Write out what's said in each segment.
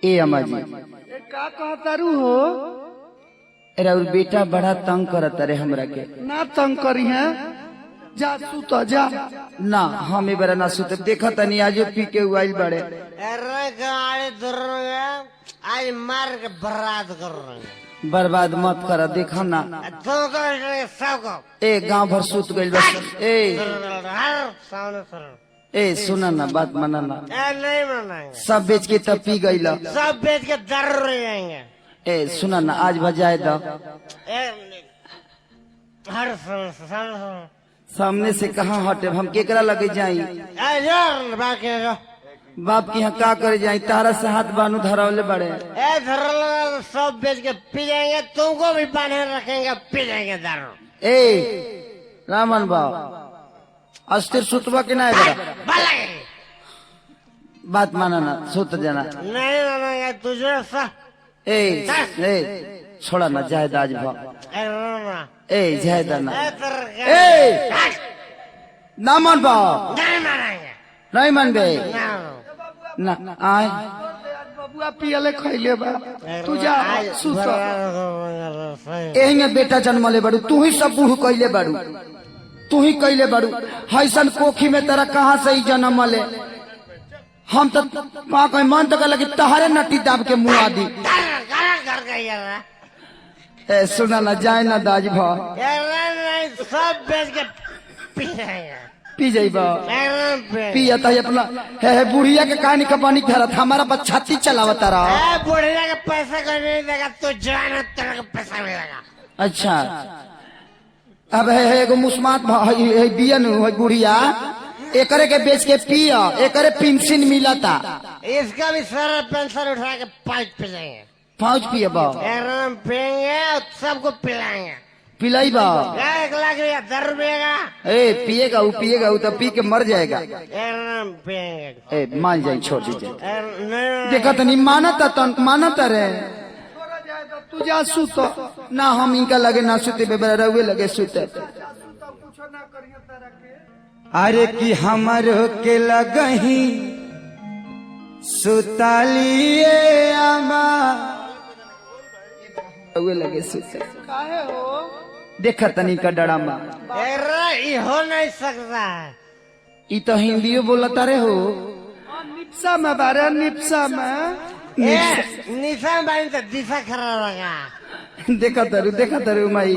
ए अम्मा जी का कहतारू हो? अरे और बेटा बड़ा तंग करता रे हमरा के। ना तंग करी है, जा सुत जा। ना हम बार ना सुते, देखा तनी आज पी के आइल बड़े। अरे गाड़ी दुर्गा आज मार के बर्बाद कर रहे हैं। बर्बाद मत कर, देखा ना सबको ए गांव भर सुत गइल बस। सामने सर ए सुना ना, बात माना ना, नहीं मनाएंगे, सब बेच के तब पी गइल। सब बेच के दर जाएंगे। ए सुना ना, आज बजाए दो। हर सामने से कहाँ हटे, हम केकरा लगे जाई? बाकी बाप की यहाँ का करे जाई? तारा से हाथ बानू धरावले बड़े। धर सब बेच के पी जाएंगे, तुमको भी बांधे रखेंगे, पी जाएंगे दारू। ए रामन बाब अस्थिर सुतवा के ना बात माना ना, सुत जाना। नहीं मानेंगे तुझे ए छोड़ा ना, जायद आज भाव। ए जायद ना, ए ना मन बाब, नहीं मानेंगे, नहीं मन बे ना आए। बबुआ पियले खैले बा, तू जा सुत। एही बेटा जन्मले बड़ू, तू ही सब बूढ़ कैले बड़ू, तू ही कैले बड़ू। हैसन कोखी में तेरा कहाँ से ही जन्म ले? हम तो कहीं मन तो लगे तहारे नटी दाब के मुँह आदि। ए सुना ना, जाए ना दाज भाव, सब बेच के पी जाएंगे, पी जाइबा पिया अपना है बुढ़िया के कहानी का पानी धरत, हमारा बच्चा चलावता रहा। बुढ़िया का पैसा कोई नहीं देगा, तू जाना तेरे को पैसा मिलेगा। अच्छा अब है एगो मुस्मात बियन है बुढ़िया, एकरे के बेच के पिया, एकरे पेंशन मिला था। इसका भी सारा पेंशन उठा के पाइप पे जाएंगे, पाँच पिया बा पियेंगे और सबको पिलाएंगे। पिलाई बा 1 लाख रुपया 10 रुपये का। ए पिएगा वो तो पी के मर जाएगा। पियेंगे ए मान जाए, छोड़ दीजिए। नहीं देखा तो नहीं मानता, तन मानता रे। तू जा सुत। ना हम इनका लगे ना सुते, बेबरा रहुए लगे सुते। अरे कि हमारो के लगही सुतालिए आमा, रहुए लगे सुते। काहे हो? देखा तनी का डरामा, ये हो नहीं सकता है। ई तो हिंदियो बोलता रे हो। निप्सा में बारे, निप्सा में निशान बानी तो दिशा खराब लगा। देखा तरु माई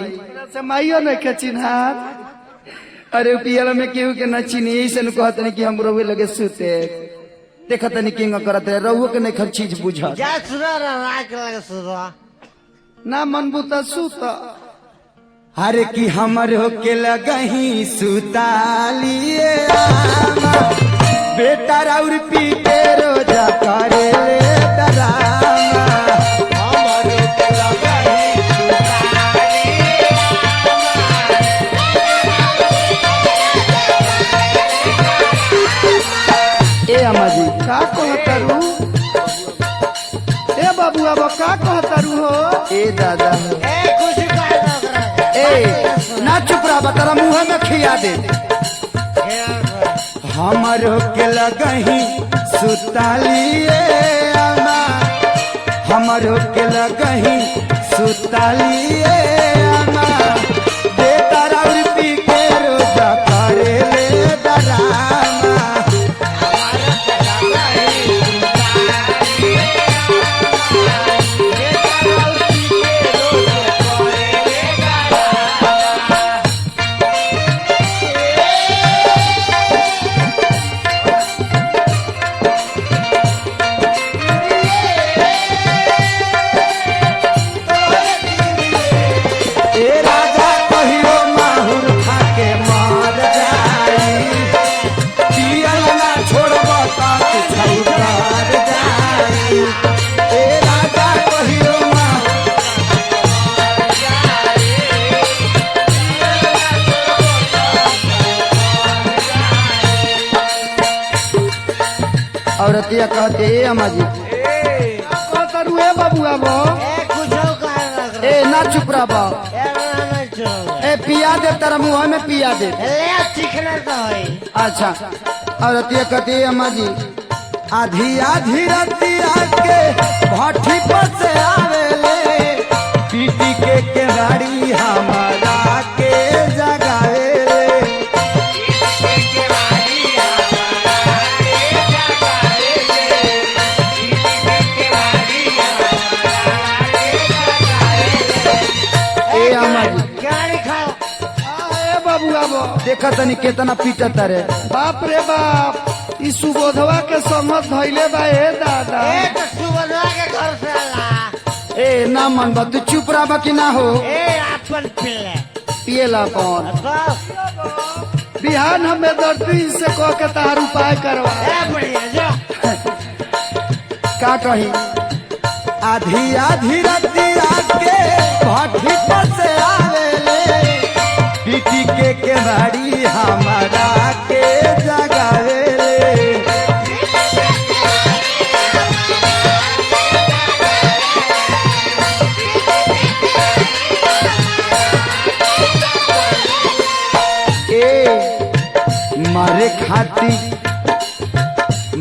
से माइयो नहीं के चिन्हार। अरे पियल में केहू के न चीनी, ऐसे न कहत नहीं कि हम रहुए लगे सुते। देखा तनी किंग करत रहे, रहुए के नहीं खर चीज बुझा। जा सुना राख लगे सुना ना मनबू तो सुत। अरे कि हमरो के लगही सुतालिए आमा, बेटा राउर पी के रोजा करे ले डरामा। हमरो के लगही सुतालिए आमा। ए अम्मा जी का कहतारू? ए बबुआ बा का कहतारू हो? ए दादा कुछ ए ना चुप रहा, तेरा मुँह में खिया दे। हमरो के लगही सुतालिए आमा, हमरो के लगही सुतालिए आमा, बेटा राउर पी के रोजा करे ले डरामा। औरतिया कहते ए अम्मा जी कहतारू ए बबुआ बा? ए ना चुप रहा बा, ए पिया दे, तेरा मुँह में पिया दे। चिकना तो है। अच्छा औरतिया कहते ए अम्मा जी, आधी आधी राती आके देखा तनी केतना पीटत रे। बाप रे बाप ई सुबोधवा के समझ धैले बा ए दादा। ए तो सुबोधवा के घर से आला। ए ना मन बा, तू चुप रहा कि ना हो। ए अपन पिल्ले पिएला कौन? बिहान हमें दर्दी से कह के तार उपाय करवा। ए बढ़िया जो का कही आधी आधी रतिया के भट्टी पर से आवेले, पीटी के केवाड़ी हमारा के जगावेले।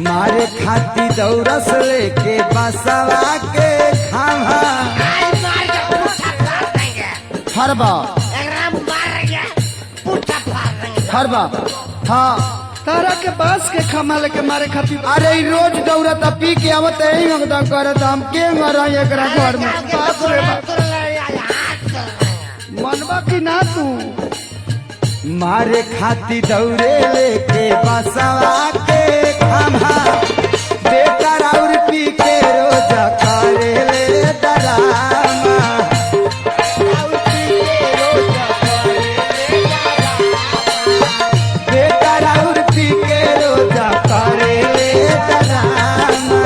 मारे खाती दौरस लेके बसवा के खावा आज मार के पूछा फाड़ देंगे। हरबा एकदम मारेंगे पूछा फाड़ देंगे। हरबा। हाँ तारा के बांस के खमा लेके मारे खातिर। अरे ई रोज दौड़ता पी के आवत यही मगदा करत हम के मरा एकरा घर में। बाप रे बाप मनवा की ना तू मारे खाती दौड़े लेके बसवा के खावा बेकार और पी के रोज करे ले डरामा। बेकार और पी के रोज करे ले डरामा।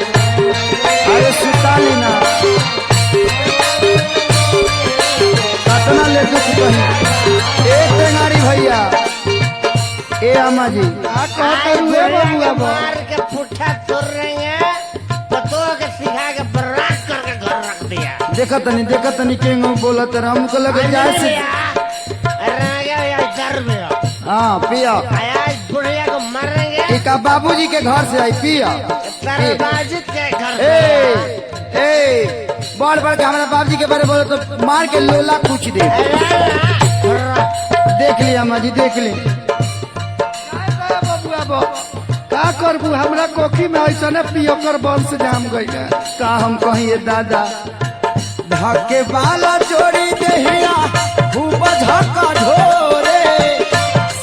अरे सुताली ना कतना ले दुख कही। ए टेंगारी भैया ए अम्मा जी आ कहते हुए बबुआ बा मार के पुट्ठा तोड़ रहे हैं। पतों के सिखा के बर्बाद करके घर रख दिया। देखा तनी के बोलत रहा हमको लगे जाए से। हाँ पिया आज बुढ़िया को मारेंगे। एक बाबूजी के घर से आई पिया। तरबाजित के घर ए से। ए बड़ बड़ के हमारा बाबूजी के बारे बोले तो मार के लोला कुछ दे। देख ली अम्मा जी देख ली। बबुआ बा का करबू हमरा कोखी में ऐसा ने पियोकर बंश जाम गई है। का हम कहिए दादा धके वाला जोड़ी देहिया खूब धक्का ढोरे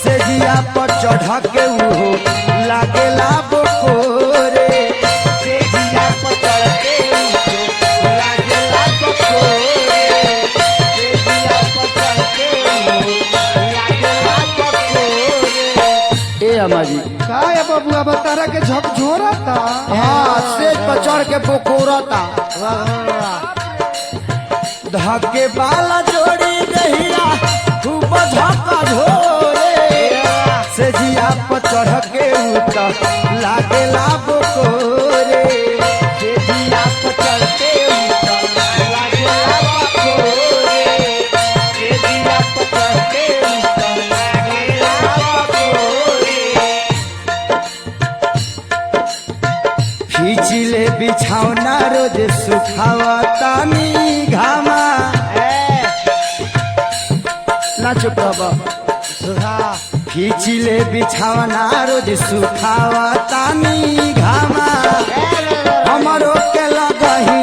से जिया पर चढ़ के उहो लागेला बकोरे। से जिया पर चढ़ के उहो लागेला बकोरे। से जिया पर चढ़ के उहो लागेला बकोरे। ए अम्मा जी का है बबुआ बा तारा के झकझोरा था। हाँ सेज पर चढ़ के बोकोरता धके वाला जोड़ी दहिया खूब धक्का ढोरे से जिया पर चढ़ के उता लागेला बकोरे। से जिया पर चढ़ के उता लागेला बकोरे। से जिया पर चढ़ के उता लागेला बकोरे। खींचिले बिछौना रोज सुखावतानी घामा। ना चुप रह खींचिले बिछौना रोज सुखावतानी घामा। हमरो के लगही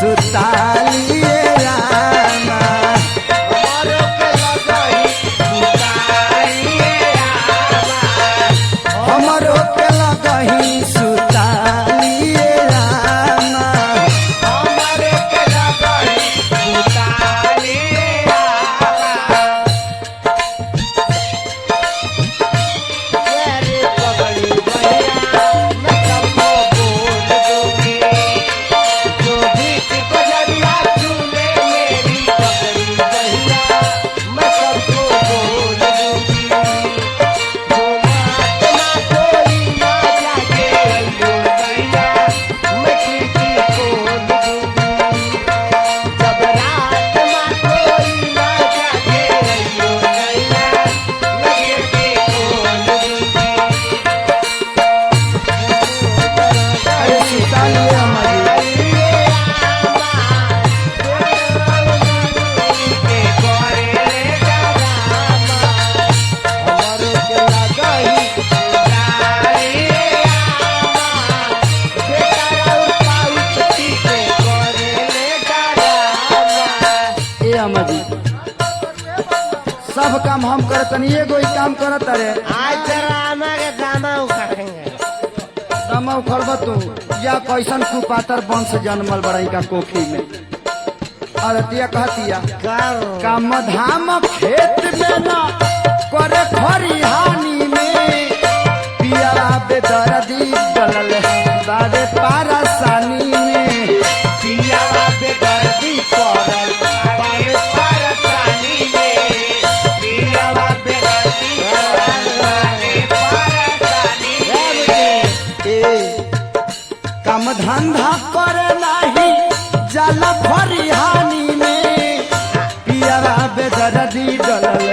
सुताली रामा। हमरो के लगही सुताली रामा। हमरो के लगही सुताली रामा। हमरो के लगही सुताली रामा। तेरी पगड़ी भैया मैं सबको बोल सब काम हम करतनी एगो ही काम करत रे आज तेरा आमा के दामा उखाड़ेंगे। दमा उखड़ब तू या कैसन कुपातर वंश जन्मल बड़ई का कोखी में। अरतिया कहतिया कर काम धाम खेत में न करे खरिहानी में पिया बेदर्दी डलल बाबे पारसानी में पिया बेदर्दी पड़ल बाबे पारसानी में पिया बेदर्दी पड़ल बाबे पारसानी में। काम धंधा करे नाही जल खरिहानी में पिया बेदर्दी डलल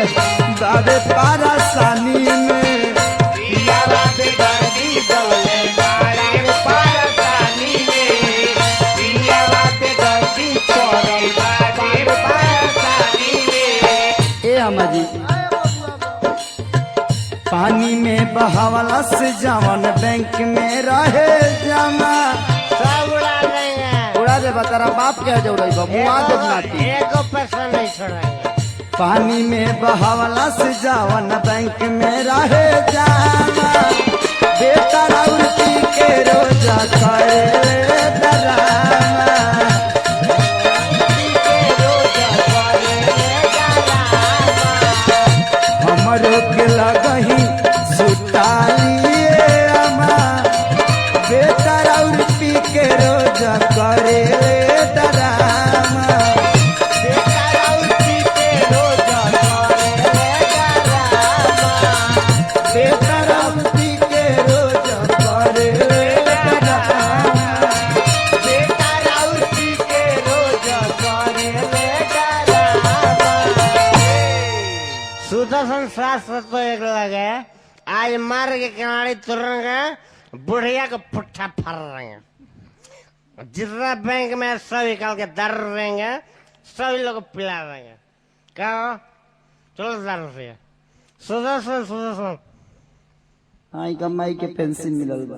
बाबे पारसानी में पिया बेदर्दी डलल बाबे पारसानी में पिया बेदर्दी पड़ल बाबे पारसानी में। ए अम्मा जी पानी में बहावला से जवन बैंक में रहे जमा सब उड़ा देंगे। उड़ा दे तेरा बाप क्या जो रही बा मुआ दे नाती एको पैसा नहीं छोड़ेंगे। पानी में बहावला से जवन बैंक में रहे जमा बेटा राउती के रोजा करे डरामा हमरो के लगही सुतालिए अमा बेटा राउती के रोजा करे डरामा बेटा राउती के रोजा करे डरामा बेटा राउती के रोजा करे डरामा बेटा राउती के रोजा करे डरामा। सुदर्शन शास्त्र तो एक लगे आज मार के किनारे तुरेंगे बुढ़िया को पुट्ठा फर रहेंगे। जितना बैंक में सब निकाल के दर देंगे सभी लोग को पिला देंगे। क्या हो? चलो दर से सुदर्शन सुदर्शन आई कमाई के पेंशन मिलल बा।